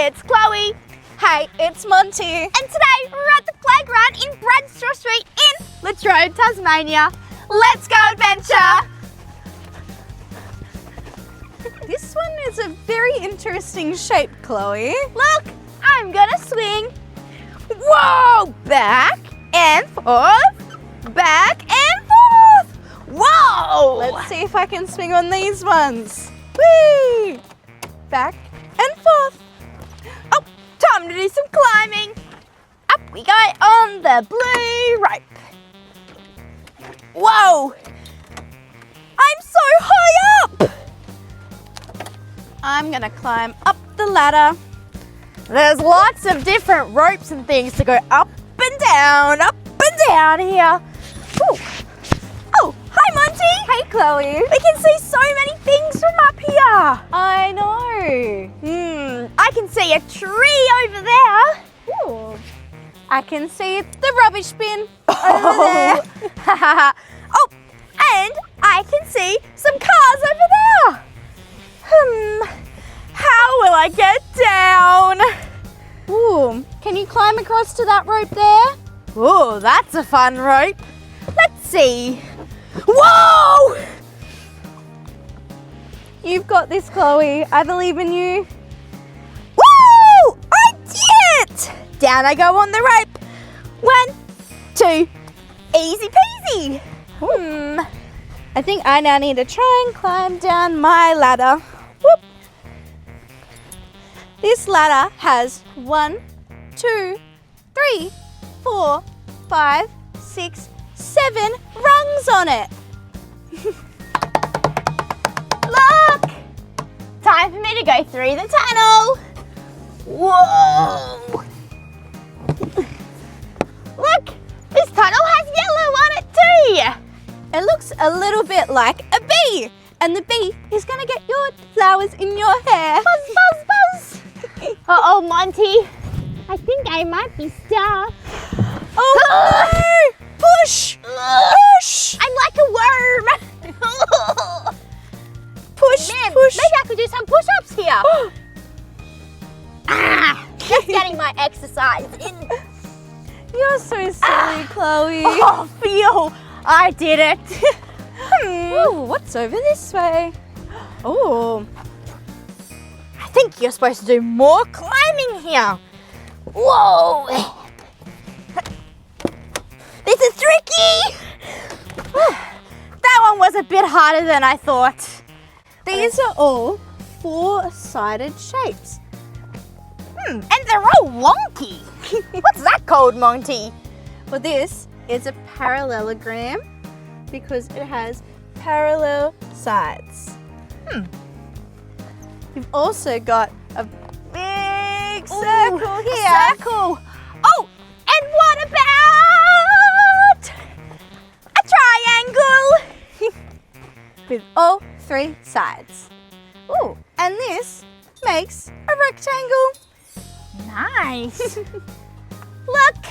it's Chloe. Hey, it's Monty. And today we're at the playground in Bradstraw Street in Latrobe, Tasmania. Let's go adventure! This one is a very interesting shape, Chloe. Look, I'm gonna swing. Whoa! Back and forth. Back and forth. Whoa! Let's see if I can swing on these ones. Whee! Back and forth. Oh, time to do some climbing. Up we go on the blue rope. Whoa! I'm so high up! I'm gonna climb up the ladder. There's lots of different ropes and things to go up and down here. Ooh. Oh, hi Monty! Hey, Chloe. We can see so many things from up here. I know. I can see a tree over there. Ooh. I can see the rubbish bin over Oh. there. Oh, and I can see some cars over there. How will I get down? Ooh, can you climb across to that rope there? Oh, that's a fun rope. Let's see. Whoa! You've got this, Chloe. I believe in you. Woo! I did it! Down I go on the rope. 1, 2, easy peasy. I think I now need to try and climb down my ladder. Whoop. This ladder has 1, 2, 3, 4, 5, 6, 7 rungs on it. Look! Time for me to go through the tunnel. Whoa! Look! This tunnel has yellow on it too! It looks a little bit like a bee, and the bee is going to get your flowers in your hair. Buzz, buzz, buzz! Uh-oh, Monty. I think I might be stuck. Oh no! Push! Push! I'm like a worm. Push, Man, push. maybe I could do some push-ups here. Just getting my exercise in. You're so silly, Chloe. Oh, feel. I did it. Ooh, what's over this way? Oh, I think you're supposed to do more climbing here. Whoa. This is tricky. That one was a bit harder than I thought. these are all 4-sided shapes. And they're all wonky. What's that called, Monty? Well, this is a parallelogram because it has parallel sides. You've also got a big circle here. A circle. Oh, and what about a triangle? With all 3 sides. Ooh, and this makes a rectangle. Nice. Look.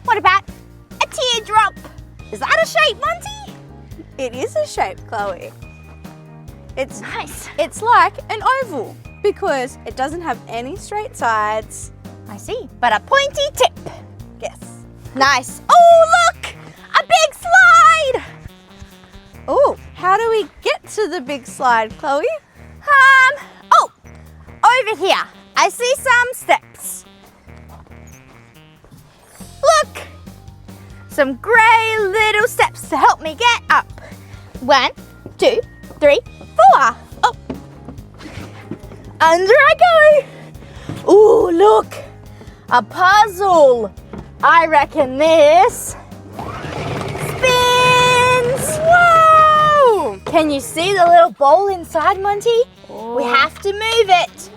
What about a teardrop? Is that a shape, Monty? It is a shape, Chloe. It's Nice. It's like an oval because it doesn't have any straight sides. I see. But a pointy tip. Yes. Nice. Oh, look! A big slide! Oh, how do we get to the big slide, Chloe? Oh, over here. I see some steps. Look! Some grey little steps to help me get up. 1, 2, 3, 4. Oh. Under I go. Ooh, look. A puzzle. I reckon this spins. Whoa! Can you see the little bowl inside, Monty? Oh. We have to move it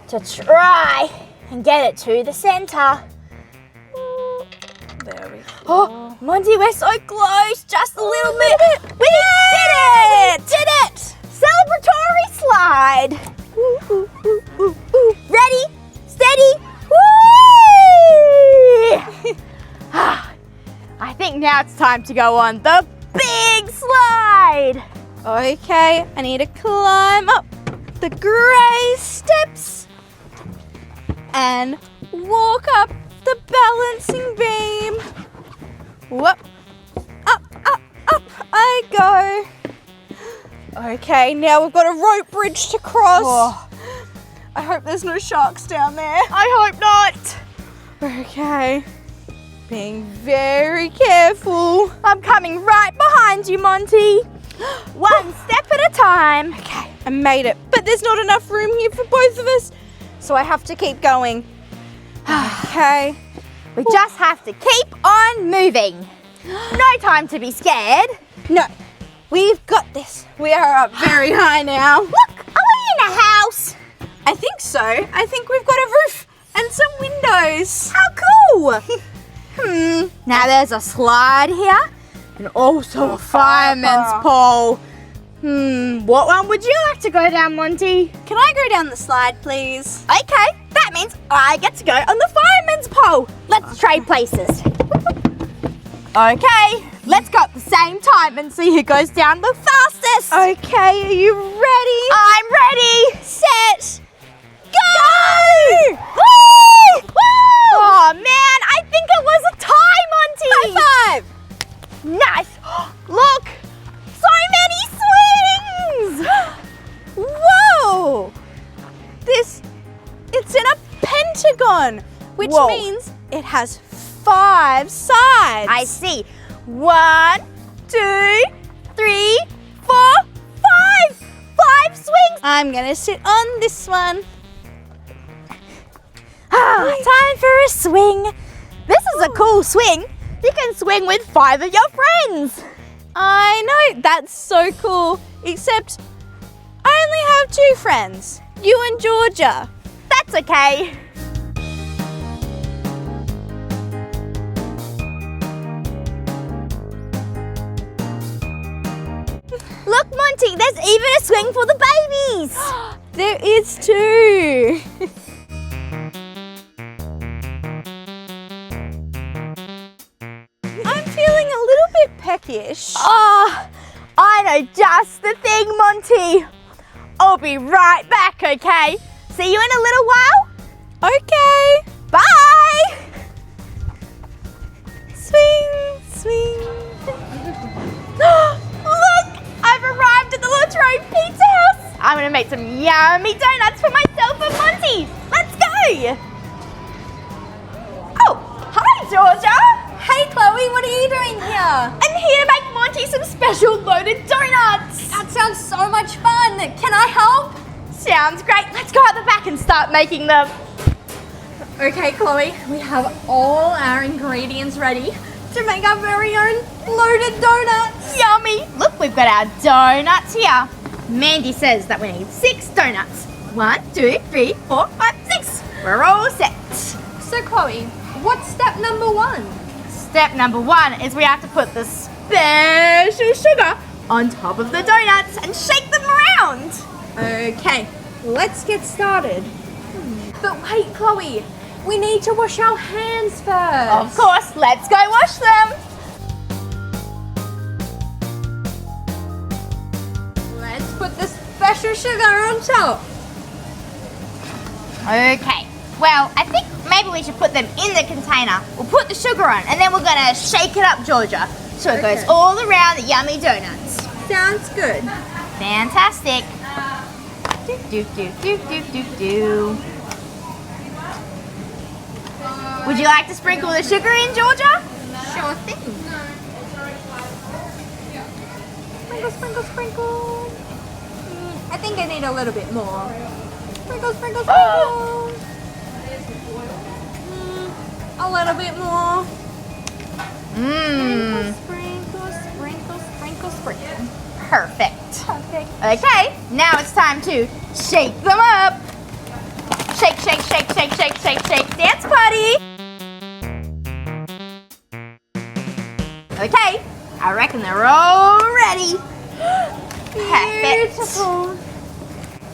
to try and get it to the centre. There we go. Oh, Monty, we're so close. Just a little bit. We did it! Did it! Celebratory slide. Ooh, ooh, ooh, ooh, ooh. Ready, steady, whee! I think now it's time to go on the big slide. Okay, I need to climb up the grey steps. and walk up the balancing beam. Whoop. Up, up, up I go. Okay, now we've got a rope bridge to cross. Oh. I hope there's no sharks down there. I hope not. Okay. Being very careful. I'm coming right behind you, Monty. One step at a time. Okay, I made it. But there's not enough room here for both of us, so I have to keep going. Okay. We just have to keep on moving. No time to be scared. No, we've got this. We are up very high now. Look, are we in a house? I think so. I think we've got a roof and some windows. How cool. Now there's a slide here and also a fireman's pole. What one would you like to go down, Monty? Can I go down the slide, please? Okay, that means I get to go on the fireman's pole. Let's trade places. Okay, let's go at the same time and see who goes down the fastest. Okay, are you ready? I'm ready. Set, Go! Woo! Woo! Oh man, I think it was a tie, Monty. high five. Nice. Look, so many swings. Whoa! It's in a pentagon, which Whoa. means it has 5 sides. I see. 1, 2, 3, 4, 5. 5 swings. I'm gonna sit on this one. Time for a swing. This is a cool swing. You can swing with 5 of your friends. I know, that's so cool. Except I only have 2 friends, you and Georgia. That's okay. Look, Monty, there's even a swing for the babies. There is too. I'm feeling a little bit peckish. Oh, I know just the thing, Monty. I'll be right back, okay? See you in a little while. Okay. Bye. Swing, swing. Look, I've arrived at the Latrobe Pizza House. I'm gonna make some yummy donuts for myself and Monty. Let's go. Oh, hi, Georgia. Hey Chloe, what are you doing here? I'm here to make Monty some special loaded donuts. That sounds so much fun. Can I help? Sounds great. Let's go at the back and start making them. Okay, Chloe, we have all our ingredients ready to make our very own loaded donuts. Yummy. Look, we've got our donuts here. Mandy says that we need 6 donuts. 1, 2, 3, 4, 5, 6. We're all set. So Chloe, what's step number 1? Step number 1 is we have to put the special sugar on top of the donuts and shake them around. Okay, let's get started. But wait, Chloe, we need to wash our hands first. Of course, let's go wash them. Let's put the special sugar on top. Okay, well, I think maybe we should put them in the container. We'll put the sugar on and then we're gonna shake it up, Georgia, so it goes all around the yummy donuts. Sounds good. Fantastic. Do, do, do, do, do, do, do. Would you like to sprinkle the sugar in, Georgia? Sure thing. Sprinkle, sprinkle, sprinkle. I think I need a little bit more. Sprinkle, sprinkle, sprinkle. A little bit more. Mmm. Sprinkle, sprinkle, sprinkle, sprinkle. Perfect. Perfect. Okay, now it's time to shake them up. Shake, shake, shake, shake, shake, shake, shake. Dance party. Okay, I reckon they're all ready. Perfect. Beautiful.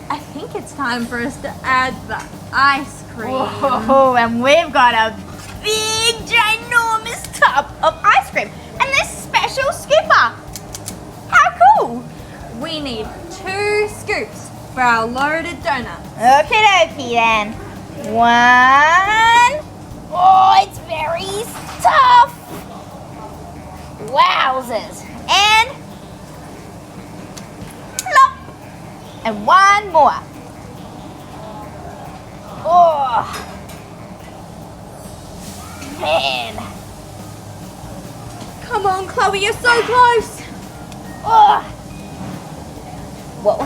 I think it's time for us to add the ice cream. Whoa, and we've got a big, ginormous tub of ice cream and this special scooper. How cool. We need 2 scoops for our loaded donuts. Okie dokie then. One. Oh, it's very tough. Wowzers. And plop. And one more. Oh. Man. Come on, Chloe, you're so close. Oh. Whoa.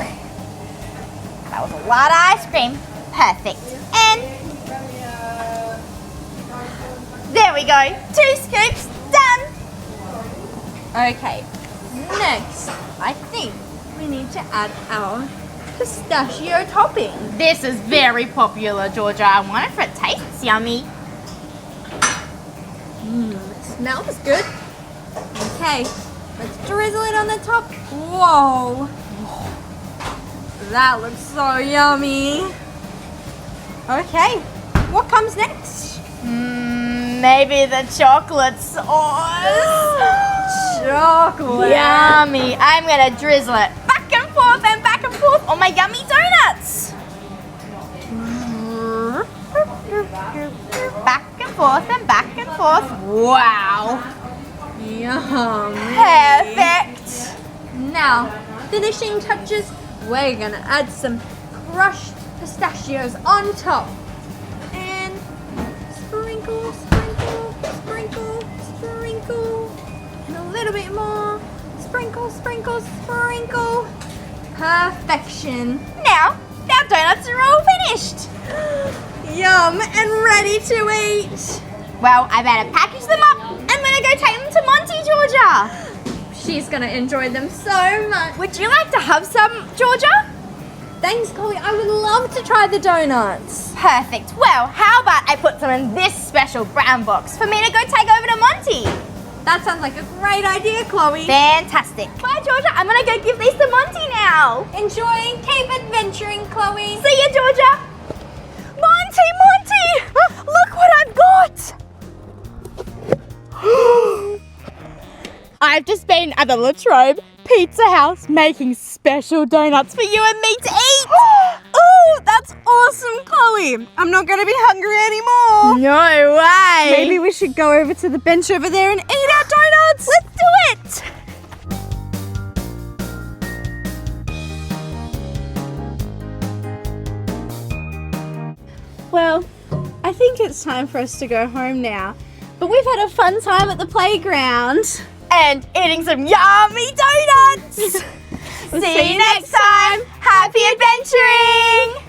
That was a lot of ice cream. Perfect. And there we go. 2 scoops done. Okay, next, I think we need to add our pistachio topping. This is very popular, Georgia. I wonder if it tastes yummy. Smells good. Okay, let's drizzle it on the top. Whoa. That looks so yummy. Okay, what comes next? Maybe the chocolate sauce. Chocolate. Yummy. I'm going to drizzle it back and forth on my yummy donuts. Back and forth. Wow. Yum. Perfect. Now, finishing touches, we're gonna add some crushed pistachios on top. And sprinkle, sprinkle, sprinkle, sprinkle. And a little bit more. Sprinkle, sprinkle, sprinkle. Perfection. Now, our donuts are all finished. Yum, and ready to eat. Well, I better package them up. I'm gonna go take them to Monty, Georgia. She's gonna enjoy them so much. Would you like to have some, Georgia? Thanks, Chloe. I would love to try the donuts. Perfect. Well, how about I put some in this special brown box for me to go take over to Monty? That sounds like a great idea, Chloe. Fantastic. Bye, Georgia. I'm gonna go give these to Monty now. Enjoy. Keep adventuring, Chloe. See you, Georgia. Monty! Look what I've got! I've just been at the Latrobe Pizza House making special donuts for you and me to eat. Oh, that's awesome, Chloe. I'm not going to be hungry anymore. No way. Maybe we should go over to the bench over there and eat our donuts. Let's do it. Well, I think it's time for us to go home now. But we've had a fun time at the playground. And eating some yummy donuts. We'll See you next time. Happy adventuring.